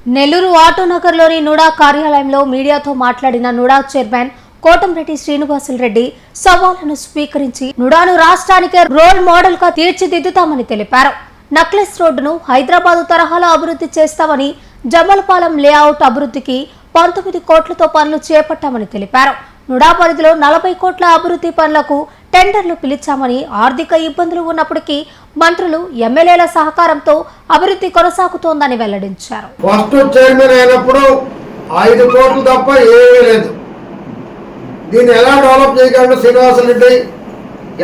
Nellore ఆటోనగర్లోని NUDA కార్యాలయంలో మీడియాతో మాట్లాడిన నుడా చైర్మన్ కోటంరెడ్డి శ్రీనివాసులరెడ్డి సవాళ్లను స్వీకరించి నుడాను రాష్ట్రానికే రోల్ మోడల్ గా తీర్చిదిద్దుతామని తెలిపారు. నక్లెస్ రోడ్డును హైదరాబాద్ తరహాలో అభివృద్ధి చేస్తామని, జమ్మలపాలెం లేఅవుట్ అభివృద్ధికి 19 కోట్లతో పనులు చేపట్టామని తెలిపారు. నుడా పరిధిలో 40 కోట్ల అభివృద్ధి పనులకు టెండర్లు పిలిచామని, ఆర్థిక ఇబ్బందులు ఉన్నప్పటికీ మంత్రులు, ఎమ్మెల్యేల సహకారంతో అభివృద్ధి కొనసాగుతోందని వెల్లడించారు. ఫస్ట్ చైర్మన్ అయినప్పుడు 5 కోట్లు తప్ప ఏమీ లేదు. దీన్ని ఎలా డెవలప్ చేయగలడు శ్రీనివాసరెడ్డి,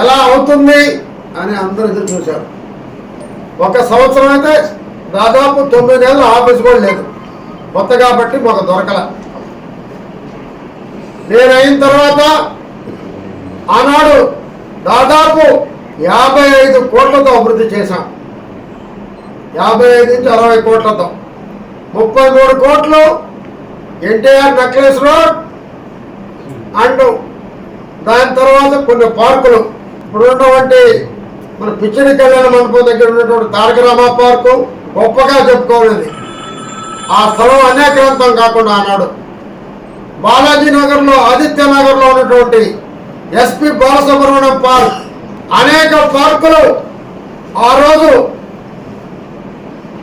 ఎలా అవుతుంది అని అందరూ ఎదురు చూశారు. 1 సంవత్సరం అయితే దాదాపు 9 నెలలు ఆఫీస్ కూడా లేదు, కొత్త కాబట్టి మాకు దొరకల. నేను అయిన తర్వాత ఆనాడు దాదాపు 55 కోట్లతో అభివృద్ధి చేశాం. 55 నుంచి 60 కోట్లతో 33 కోట్లు ఎన్టీఆర్ నక్లెస్ రోడ్ అండ్ దాని తర్వాత కొన్ని పార్కులు. ఇప్పుడు ఉన్నటువంటి మన పిచ్చడి కళ్యాణ మండపం దగ్గర ఉన్నటువంటి తారక రామ పార్కు గొప్పగా చెప్పుకోవాలి. ఆ స్థలం అనేకవంతం కాకుండా ఆనాడు బాలాజీ నగర్లో, ఆదిత్య నగర్లో ఉన్నటువంటి ఎస్పీ బాలసుబ్రహ్మణ్యం పార్క్, అనేక పార్కులు ఆ రోజు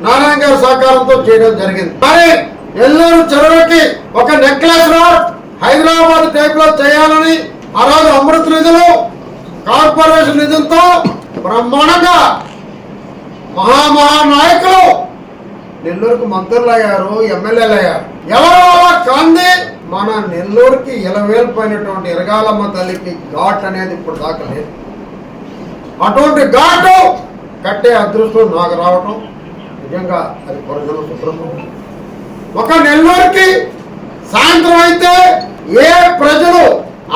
నారాయణ గారి సహకారంతో చేయడం జరిగింది. మరి నెల్లూరు చెరువుకి ఒక నెక్లెస్ రోడ్ హైదరాబాద్ టైప్ లో చేయాలని ఆ రోజు అమృత నిధులు, కార్పొరేషన్ నిధులతో బ్రహ్మాండంగా మహానాయకులు నెల్లూరుకు మంత్రులు అయ్యారు, ఎమ్మెల్యేలు అయ్యారు. ఎవరో కాంది మన నెల్లూరుకి ఇలవేల్పోయినటువంటి ఎరగాలమ్మ తల్లికి ఘాట్ అనేది ఇప్పుడు దాకా లేదు. అటువంటి ఘాటు కట్టే అదృష్టం నాకు రావటం నిజంగా అది పొరగల శుభ్రతం. ఒక నెల్లూరుకి సాయంత్రం అయితే ఏ ప్రజలు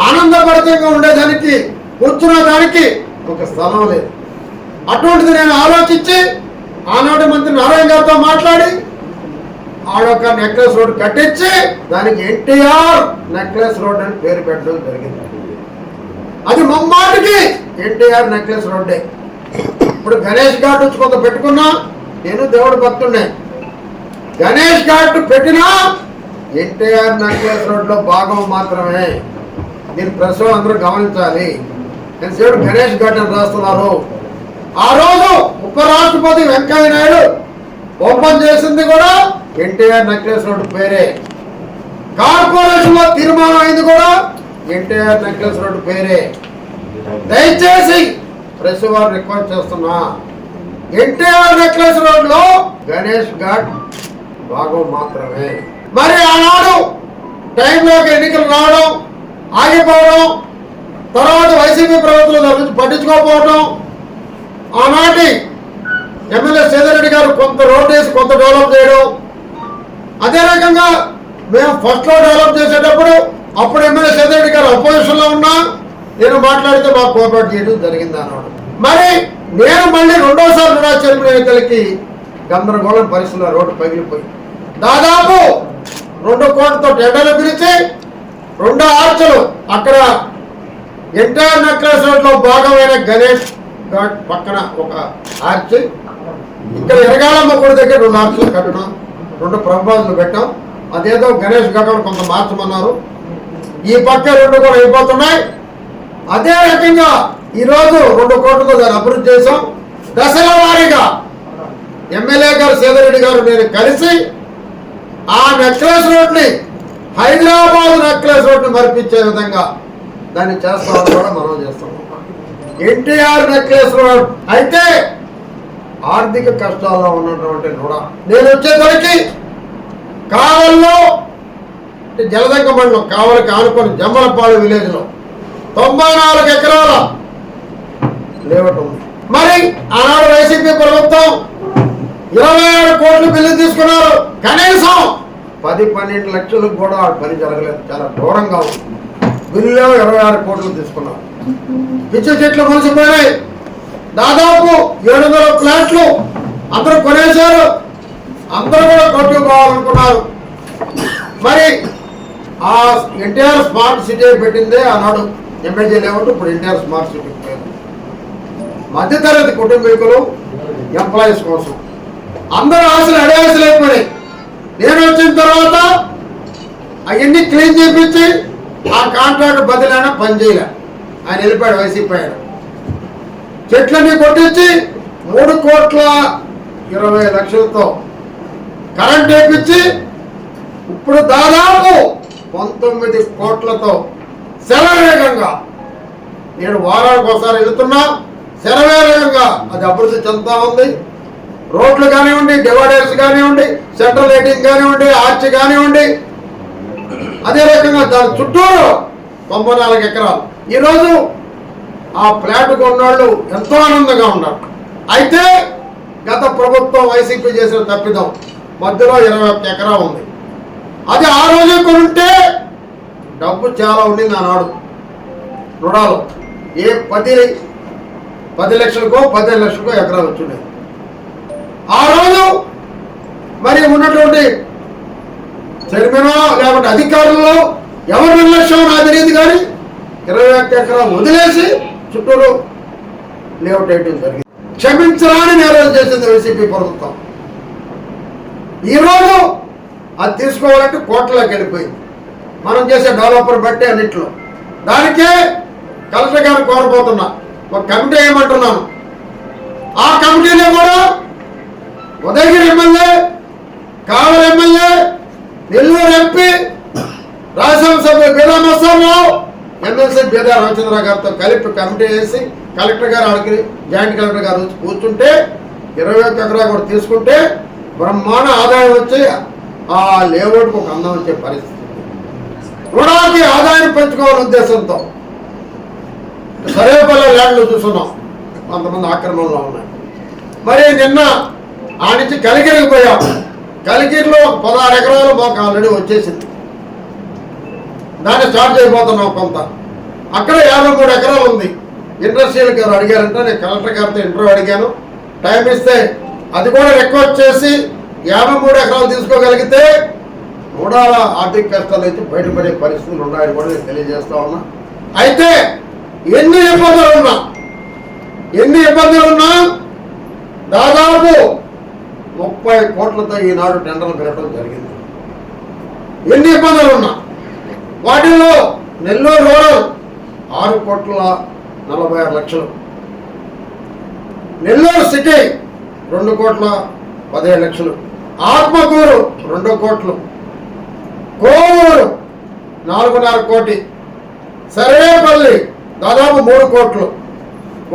ఆనందభరితంగా ఉండేదానికి, కూర్చునే దానికి ఒక స్థలం లేదు. అటువంటిది నేను ఆలోచించి ఆనాటి మంత్రి నారాయణ గారితో మాట్లాడి ఆడొక నెక్లెస్ రోడ్ కట్టించి దానికి ఎన్టీఆర్ నెక్లెస్ రోడ్ అని పేరు పెట్టడం జరిగింది. అది ముమ్మాటికి ఎన్టీఆర్ నెక్లెస్ రోడ్డే. ఇప్పుడు గణేష్ ఘాట్ వచ్చి కొంత పెట్టుకున్నా, నేను దేవుడు భక్తుండే, గణేష్ ఘాట్ పెట్టినా ఎన్టీఆర్ నెక్లెస్ రోడ్లో భాగం మాత్రమే. దీని ప్రశ్న అందరూ గమనించాలి. ఎంతసేపు గణేష్ ఘాట్ అని రాస్తున్నారు. ఆ రోజు ఉపరాష్ట్రపతి వెంకయ్య నాయుడు ఓపెన్ చేసింది కూడా ఎన్టీఆర్ నెక్లెస్ రోడ్ పేరే. కార్పొరేషన్ లో తీర్మానం అయింది కూడా ఎన్టీఆర్ నెక్లెస్ రోడ్ పేరే. దయచేసి ప్రెస్ వారు రిక్వెస్ట్ చేస్తున్నా, ఎన్టీఆర్ నెక్లెస్ రోడ్ లో గణేష్ ఘాట్ భాగం మాత్రమే. మరి ఆనాడు టైంలోకి ఎన్నికలు రావడం, ఆగిపోవడం, తర్వాత వైసీపీ ప్రభుత్వం దాని గురించి పట్టించుకోకపోవడం, ఆనాటి ఎమ్మెల్యే సేదరెడ్డి గారు కొంత రోడ్ వేసి కొంత డెవలప్ చేయడం. అదే రకంగా మేము ఫస్ట్లో డెవలప్ చేసేటప్పుడు అప్పుడు ఎమ్మెల్యే సేదరెడ్డి గారు అపోజిషన్లో ఉన్నా నేను మాట్లాడితే మాకు కోఆపరేట్ చేయడం జరిగింది అన్నాడు. మరి నేను మళ్ళీ రెండోసారి నుడా చైర్మన్ ఎన్నికలకి గందరగోళం పరిస్థితుల్లో రోడ్డు పగిలిపోయి దాదాపు 2 కోట్లతో టెండర్లు పిలిచి 2 ఆర్చులు అక్కడ ఎన్టీఆర్ నెక్లెస్ రోడ్లో భాగమైన గణేష్ ఘాట్ పక్కన ఒక ఆర్చి, ఇక్కడ ఎరగాలమ్మ గుడి దగ్గర 2 ఆర్చులు కట్టడం, 2 ప్రపోజల్లు పెట్టాం. అదేదో గణేష్ ఘాట్ కొంత మార్చమన్నారు. ఈ పక్క 2 కూడా అయిపోతున్నాయి. అదే రకంగా ఈరోజు 2 కోట్లతో దాన్ని అభివృద్ధి చేశాం. దశల వారీగా ఎమ్మెల్యే గారు సేదరెడ్డి గారు నేను కలిసి ఆ నెక్లెస్ రోడ్ని హైదరాబాద్ నెక్లెస్ రోడ్ని మరిపించే విధంగా దాన్ని చేస్తామని కూడా మనం చేస్తాం. ఎన్టీఆర్ నెక్లెస్ రోడ్ అయితే ఆర్థిక కష్టాల్లో ఉన్నటువంటి నుడా నేను వచ్చేసరికి కావల్లో జలదంక మండలం కావలికి ఆనుకొని జమ్మలపాలెం విలేజ్ లో 94 ఎకరాల లేఅవుట్ ఉంది. మరి ఆనాడు వైసీపీ ప్రభుత్వం 26 కోట్లు బిల్లు తీసుకున్నారు. కనీసం 10-12 లక్షలకు కూడా పని జరగలేదు, చాలా ఘోరంగా ఉంది. బిల్లులో 26 కోట్లు తీసుకున్నారు. పిచ్చి చెట్లు మునిసిపోయినాయి. దాదాపు 700 ఫ్లాట్లు అందరూ కొనేశారు. అందరూ కూడా కొట్టుకోవాలనుకున్నారు. మరి ఆ ఎన్టీఆర్ స్మార్ట్ సిటీ పెట్టిందే ఆనాడు ఎమ్మెల్యే లేఅవుట్, ఇప్పుడు ఎన్టీఆర్ స్మార్ట్ సిటీ పేరు. మధ్యతరగతి కుటుంబీకులు, ఎంప్లాయీస్ కోసం అందరూ ఆశలు అడే ఆశలు అయిపోయినాయి. నేను వచ్చిన తర్వాత అవన్నీ క్లీన్ చేయించి ఆ కాంట్రాక్ట్ బదిలైనా పని చేయలే. ఆయన వెళ్ళిపోయాడు, వైసీపీ ఆయన. చెట్లన్నీ కొట్టించి 3,20,00,000తో కరెంట్ వేయించి ఇప్పుడు దాదాపు 19 కోట్లతో శరవేగంగా, నేను వారానికి ఒకసారి వెళుతున్నా, శరవేగంగా అది అభివృద్ధి చెందుతా ఉంది. రోడ్లు కానివ్వండి, డివైడర్స్ కానివ్వండి, సెంట్రల్ లైటింగ్ కానివ్వండి, ఆర్చ్ కానివ్వండి, అదే రకంగా దాని చుట్టూరు 94 ఎకరాలు. ఈరోజు ఆ ఫ్లాట్ కొన్నాళ్ళు ఎంతో ఆనందంగా ఉన్నారు. అయితే గత ప్రభుత్వం వైసీపీ చేసిన తప్పిదం, మధ్యలో 21 ఎకరాలు ఉంది. అది ఆ రోజే కొనుంటే డబ్బు చాలా ఉండింది ఆనాడు రుణాలు. 10 లక్షలకో 15 లక్షలకో ఎకరాలు వచ్చిండేది. ఆ రోజు మరి ఉన్నటువంటి చైర్మన్ లేకపోతే అధికారుల్లో ఎవరు నిర్లక్ష్యం నాకు తెలియదు, కానీ 21 ఎకరాలు వదిలేసి చుట్టూరు లేఅవుట్ వేయడం జరిగింది. క్షమించరాని నేరాలు చేసింది వైసీపీ ప్రభుత్వం. ఈరోజు అది తీసుకోవాలంటే కోట్లలోకి వెళ్ళిపోయింది. మనం చేసే డెవలపర్ బట్టి అన్నిట్లో. దానికే కలెక్టర్ గారు కోరబోతున్నా, ఒక కమిటీ వేయమంటున్నాను. ఆ కమిటీలో కూడా ఉదయగిరి ఎమ్మెల్యే, కావలి ఎమ్మెల్యే, నెల్లూరు ఎంపీ, రాజ్యసభ సభ్యులు బీదా మస్తారావు, ఎమ్మెల్సీ బీదా రామచంద్రరావు గారితో కలిపి కమిటీ వేసి కలెక్టర్ గారు అడిగి జాయింట్ కలెక్టర్ గారు వచ్చి కూర్చుంటే 21 ఎకరాలు కూడా తీసుకుంటే బ్రహ్మాండ ఆదాయం వచ్చి ఆ లేఅవుట్కి ఒక అందం వచ్చే పరిస్థితి. రుణానికి ఆదాయం పెంచుకోవాలనే ఉద్దేశంతో సరేపల్లి ల్యాండ్లు చూస్తున్నాం, కొంతమంది ఆక్రమణలో ఉన్నాయి. మరి నిన్న ఆ నుంచి కలిగిరికి పోయాం. కలిగిరిలో 16 ఎకరాలు మాకు ఆల్రెడీ వచ్చేసింది. దాన్ని స్టార్ట్ చేయబోతున్నాం కొంత. అక్కడ 53 ఎకరాలు ఉంది. ఇండస్ట్రియల్ గారు అడిగారంటే నేను కలెక్టర్ గారితో ఇంటర్వ్యూ అడిగాను. టైం ఇస్తే అది కూడా రిక్వెస్ట్ చేసి 53 ఎకరాలు తీసుకోగలిగితే మూడాల ఆర్థిక కష్టాలు అయితే బయటపడే పరిస్థితులు ఉన్నాయని కూడా నేను తెలియజేస్తా ఉన్నా. అయితే ఎన్ని ఇబ్బందులు ఉన్నా దాదాపు 30 కోట్లతో ఈనాడు టెండర్లు పెట్టడం జరిగింది. ఎన్ని ఇబ్బందులు ఉన్నా వాటిల్లో నెల్లూరు రూరల్ 6,46,00,000, నెల్లూరు సిటీ 2,17,00,000, ఆత్మకూరు 2 కోట్లు, కోవూరు 4.5 కోటి, సర్వేపల్లి దాదాపు 3 కోట్లు,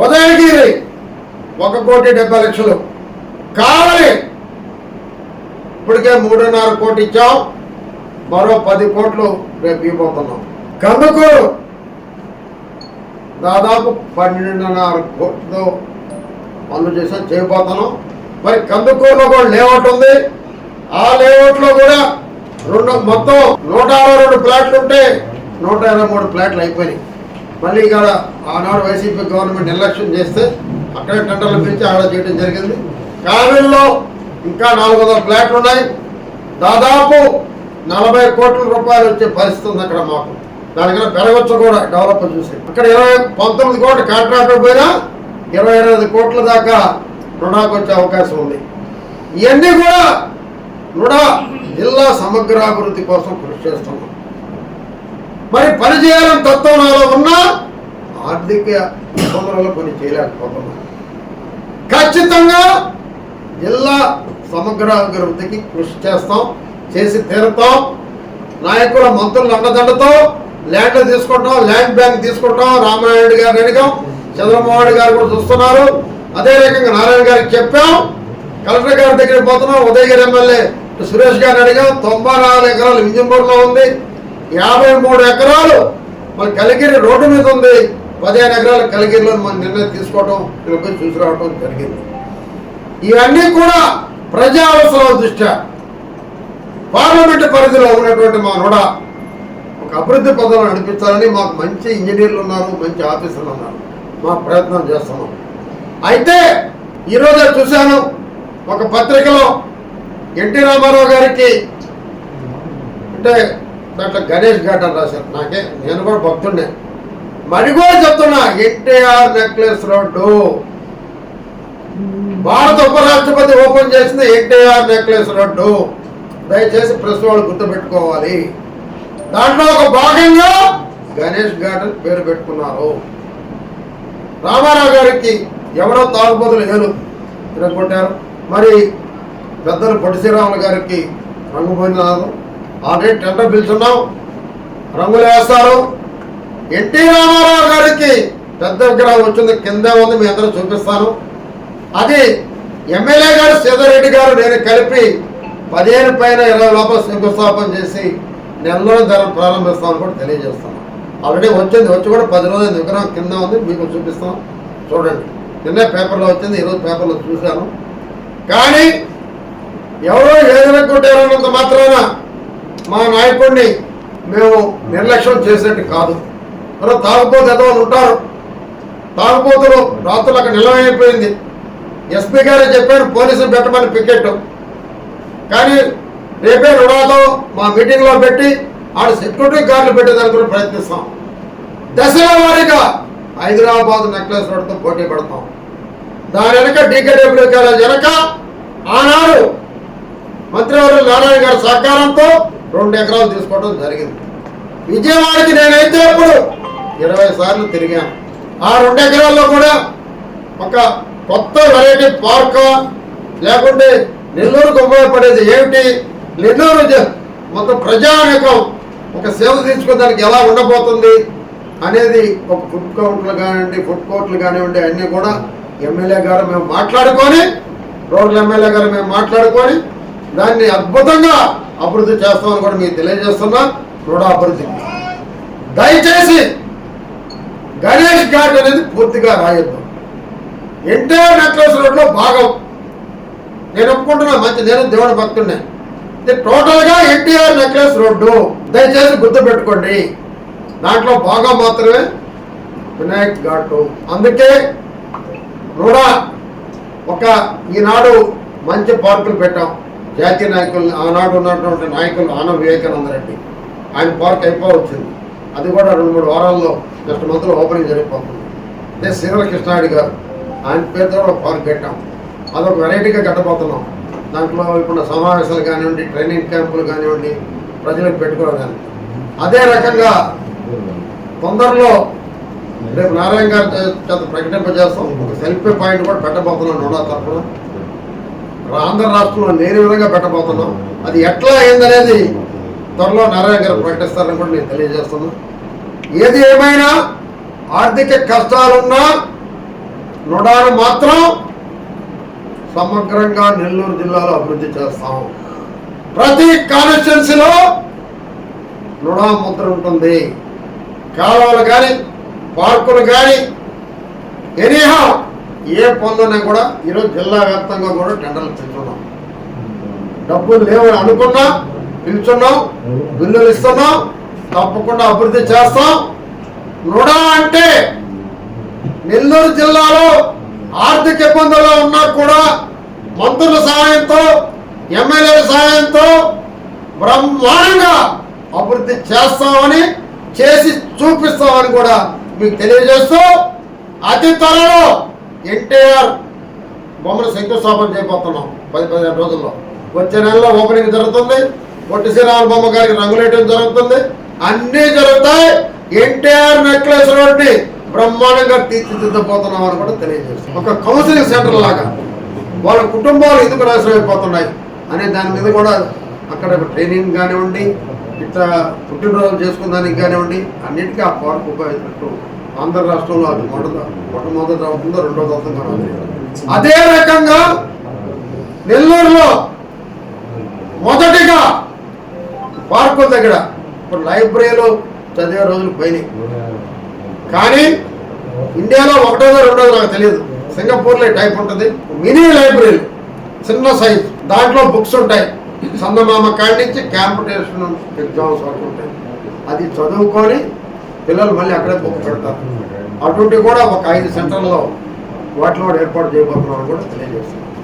ఉదయగిరి 1,70,00,000, కావలి ఇప్పటికే 3.5 కోటి ఇచ్చాం, మరో 10 కోట్లు రేపు ఇవ్వబోతున్నాం. కందుకూరు దాదాపు 12.5 కోట్లతో పనులు చేసాం, చేయబోతున్నాం. మరి కందుకూరులో కూడా లేఅవుట్ ఉంది. ఆ లేఅవుట్లో కూడా మొత్తం 162 ప్లాట్లు ఉంటే 123 ప్లాట్లు అయిపోయినాయి. మళ్ళీ ఇక్కడ ఆనాడు వైసీపీ గవర్నమెంట్ నిర్లక్ష్యం చేస్తే అక్కడే టెండర్లు పిలిచి ఆడ చేయడం జరిగింది. కావిల్లో ఇంకా 400 ప్లాట్లు ఉన్నాయి. దాదాపు 40 కోట్ల రూపాయలు వచ్చే పరిస్థితి ఉంది అక్కడ మాకు. దానికన్నా పెరగచ్చు కూడా డెవలపర్ చూసి. అక్కడ 19 కోట్ల కాంట్రాక్టర్ పోయినా 28 కోట్ల దాకా రుణాకు వచ్చే అవకాశం ఉంది. ఇవన్నీ కూడా జిల్లా సమగ్రాభివృద్ధి కోసం కృషి చేస్తున్నాం. మరి పని చేయాలని తత్వం నాలో ఉన్నా ఆర్థిక ఇబ్బందులలో కొన్ని చేయలేకపోతున్నాం. ఖచ్చితంగా జిల్లా సమగ్రాభివృద్ధికి కృషి చేస్తాం, చేసి తీరుతాం. నాయకుల మంత్రుల అండదండతో ల్యాండ్లు తీసుకుంటాం, ల్యాండ్ బ్యాంక్ తీసుకుంటాం. రామానాయుడు గారు అడిగాం, చంద్రమోహన్ గారు కూడా చూస్తున్నారు. అదే రకంగా నారాయణ గారికి చెప్పాం. కలెక్టర్ గారి దగ్గరికి పోతున్నాం. ఉదయగిరి ఎమ్మెల్యే సురేష్ గారిని అడిగాం. 94 ఎకరాలు వింజంపూర్లో ఉంది, 53 ఎకరాలు మన కలిగిరి రోడ్డు మీద ఉంది, 15 ఎకరాలు కలిగిరిలో మన నిర్ణయం తీసుకోవడం, ఇక్కడ పోయి చూసి రావడం జరిగింది. ఇవన్నీ కూడా ప్రజా అవసరాల దృష్ట్యా పార్లమెంటు పరిధిలో ఉన్నటువంటి మా ఒక అభివృద్ధి పథకాలు నడిపించాలని మాకు మంచి ఇంజనీర్లు ఉన్నారు, మంచి ఆఫీసర్లు ఉన్నారు. మా ప్రయత్నం చేస్తున్నాం. అయితే ఈరోజే చూశాను ఒక పత్రికలో ఎన్టీ రామారావు గారికి అంటే దాంట్లో గణేష్ ఘాట్ అని రాశారు. నేను కూడా భక్తుండే. మరి కూడా చెప్తున్నా, ఎన్టీఆర్ నెక్లెస్ రోడ్డు భారత ఉపరాష్ట్రపతి ఓపెన్ చేసింది ఎన్టీఆర్ నెక్లెస్ రోడ్డు. దయచేసి ప్రెస్ వాళ్ళు గుర్తుపెట్టుకోవాలి. దాంట్లో ఒక భాగంగా గణేష్ గార్డెన్ పేరు పెట్టుకున్నారు. రామారావు గారికి ఎవరో తాగుబోతులు ఏలు తిరగొట్టారు. మరి పెద్దలు పొట్టి శ్రీరాములు గారికి రంగు పోయినారు. ఆల్రెడీ టెండర్ పిలుచున్నాం, రంగులు వేస్తారు. ఎన్టీ రామారావు గారికి పెద్ద విగ్రహం వచ్చింది, కింద ఉంది, మీ అందరూ చూపిస్తాను. అది ఎమ్మెల్యే గారు సీతారెడ్డి గారు నేను కలిపి 15 పైన 20 లోపల శంకుస్థాపన చేసి నెలలో ధర ప్రారంభిస్తామని కూడా తెలియజేస్తాను. ఆల్రెడీ వచ్చింది, వచ్చి కూడా 10 రోజులు విగ్రహం కింద ఉంది, మీకు చూపిస్తాం. చూడండి, నిన్న పేపర్లో వచ్చింది, ఈరోజు పేపర్లో చూశాను. కానీ ఎవరో ఏదనుకుంటారన్నంత మాత్రాన మా నాయకుడిని మేము నిర్లక్ష్యం చేసేట్టు కాదు. ఎవరో తాగుబోతు ఎదవలు ఉంటారు, తాగుబోతులు రాత్రులు అక్కడ నిలవైపోయింది. ఎస్పీ గారే చెప్పారు పోలీసులు పెట్టమని పికెట్. కానీ రేపే రుణాతో మా మీటింగ్లో పెట్టి ఆడ సెక్యూరిటీ గార్డులు పెట్టేదానికి కూడా ప్రయత్నిస్తాం. దశల వారీగా హైదరాబాద్ నెక్లెస్ రోడ్తో పోటీ పడతాం. దాని వెనక డీకేడబ్ల్యూ కాలేజ్ వెనక ఆనాడు మంత్రివర్యులు నారాయణ గారి సహకారంతో 2 ఎకరాలు తీసుకోవడం జరిగింది. విజయవాడకి నేనైతే ఇప్పుడు 20 సార్లు తిరిగాను. ఆ 2 ఎకరాల్లో కూడా ఒక కొత్త వెరైటీ పార్క్ లేకుంటే నెల్లూరుకు ఉపయోగపడేది ఏమిటి, నెల్లూరు మొత్తం ప్రజానికం ఒక సేవ తీర్చుకోవడానికి ఎలా ఉండబోతుంది అనేది ఒక ఫుడ్ కౌంటర్లు కానివ్వండి, ఫుడ్ కోర్టులు కానివ్వండి, అన్నీ కూడా ఎమ్మెల్యే గారు మేము మాట్లాడుకొని, రోడ్ల ఎమ్మెల్యే గారు మేము మాట్లాడుకొని దాన్ని అద్భుతంగా అభివృద్ధి చేస్తామని కూడా మీకు తెలియజేస్తున్నా. రోడ్ అభివృద్ధి దయచేసి గణేష్ ఘాట్ అనేది పూర్తిగా రాయొద్దు. ఎన్టీఆర్ నెక్లెస్ రోడ్లో భాగం నేను ఒప్పుకుంటున్నా, మంచి, నేను దేవుని భక్తుడిని. ఇది టోటల్గా ఎన్టీఆర్ నెక్లెస్ రోడ్డు, దయచేసి గుర్తుపెట్టుకోండి. దాంట్లో భాగం మాత్రమే వినాయక్ ఘాటు. అందుకే కూడా ఈనాడు మంచి పార్కులు పెట్టాం. జాతీయ నాయకులు ఆనాడు ఉన్నటువంటి నాయకులు ఆనం వివేకానంద రెడ్డి, ఆయన పార్క్ అయిపోవచ్చింది. అది కూడా 2-3 వారాల్లో నెక్స్ట్ మంత్లో ఓపెనింగ్ జరిగిపోతుంది. అదే శ్రీధర కృష్ణారెడ్డి గారు, ఆయన పేరుతో కూడా పార్క్ పెట్టాం. అదొక వెరైటీగా కట్టబోతున్నాం. దాంట్లో ఇప్పుడు సమావేశాలు కానివ్వండి, ట్రైనింగ్ క్యాంపులు కానివ్వండి, ప్రజలకు పెట్టుకోవడానికి. అదే రకంగా తొందరలో రేపు నారాయణ గారి చేత ప్రకటింపజేస్తాం. ఒక సెల్ఫీ పాయింట్ కూడా పెట్టబోతున్నాం నోడా తరఫున. ఆంధ్ర రాష్ట్రంలో లేని విధంగా పెట్టబోతున్నాం. అది ఎట్లా అయిందనేది త్వరలో నారాయణ గారు ప్రకటిస్తారని కూడా నేను తెలియజేస్తున్నాను. ఏది ఏమైనా ఆర్థిక కష్టాలున్నా నోడాను మాత్రం సమగ్రంగా నెల్లూరు జిల్లాలో అభివృద్ధి చేస్తాం. ప్రతి కాన్స్టిట్యున్సీలో నోడా ముద్ర ఉంటుంది. కాలువలు కానీ, పార్కులు కానీ, ఎనీహా ఏ పనులనే కూడా ఈరోజు జిల్లా వ్యాప్తంగా కూడా టెండర్లు పిలుచున్నాం. డబ్బులు లేవని అనుకున్నా పిలుచున్నాం, బిల్లులు ఇస్తున్నాం, తప్పకుండా అభివృద్ధి చేస్తాం. నోడా అంటే నెల్లూరు జిల్లాలో ఆర్థిక ఇబ్బందుల్లో ఉన్నా కూడా మంత్రుల సహాయంతో, ఎమ్మెల్యేల సహాయంతో బ్రహ్మాండంగా అభివృద్ధి చేస్తామని, చేసి చూపిస్తామని కూడా మీకు తెలియజేస్తూ, అతి త్వరలో ఎన్టీఆర్ బొమ్మను శంకుస్థాపన చేయబోతున్నాం. 10-15 రోజుల్లో. వచ్చే నెలలో ఓపెనింగ్ జరుగుతుంది. పొట్టి శ్రీరాములు బొమ్మ గారికి రంగులేయడం జరుగుతుంది. అన్నీ జరుగుతాయి. ఎన్టీఆర్ నెక్లెస్ రోడ్ని బ్రహ్మాండంగా తీర్చిదిద్దబోతున్నాం అని కూడా తెలియజేస్తాం. ఒక కౌన్సిలింగ్ సెంటర్ లాగా వాళ్ళ కుటుంబాలు ఎందుకు నాశనం అయిపోతున్నాయి అనే దాని మీద కూడా అక్కడ ట్రైనింగ్ కానివ్వండి, ఇట్లా పుట్టినరోజులు చేసుకున్నానికి కానివ్వండి, అన్నిటికీ ఆ పార్క్ ఉపయోగించినట్టు ఆంధ్ర రాష్ట్రంలో అది మొట్టమొదటి అవుతుందో, రెండోది అవుతుందో తెలియదు. అదే రకంగా నెల్లూరులో మొదటిగా పార్కుల దగ్గర ఇప్పుడు లైబ్రరీలో చదివే రోజులు పోయినాయి. కానీ ఇండియాలో 1వ 2వ నాకు తెలియదు. సింగపూర్లో టైప్ ఉంటుంది, మినీ లైబ్రరీలు, చిన్న సైజ్, దాంట్లో బుక్స్ ఉంటాయి. చందమామ కాడి నుంచి కాంపిటీషన్ ఎగ్జామ్స్ వరకు ఉంటాయి. అది చదువుకొని పిల్లలు మళ్ళీ అక్కడే బుక్ పెడతారు. అటువంటివి కూడా ఒక 5 సెంటర్లో వాటిలో ఏర్పాటు చేయబోతున్నామని కూడా తెలియజేస్తుంది.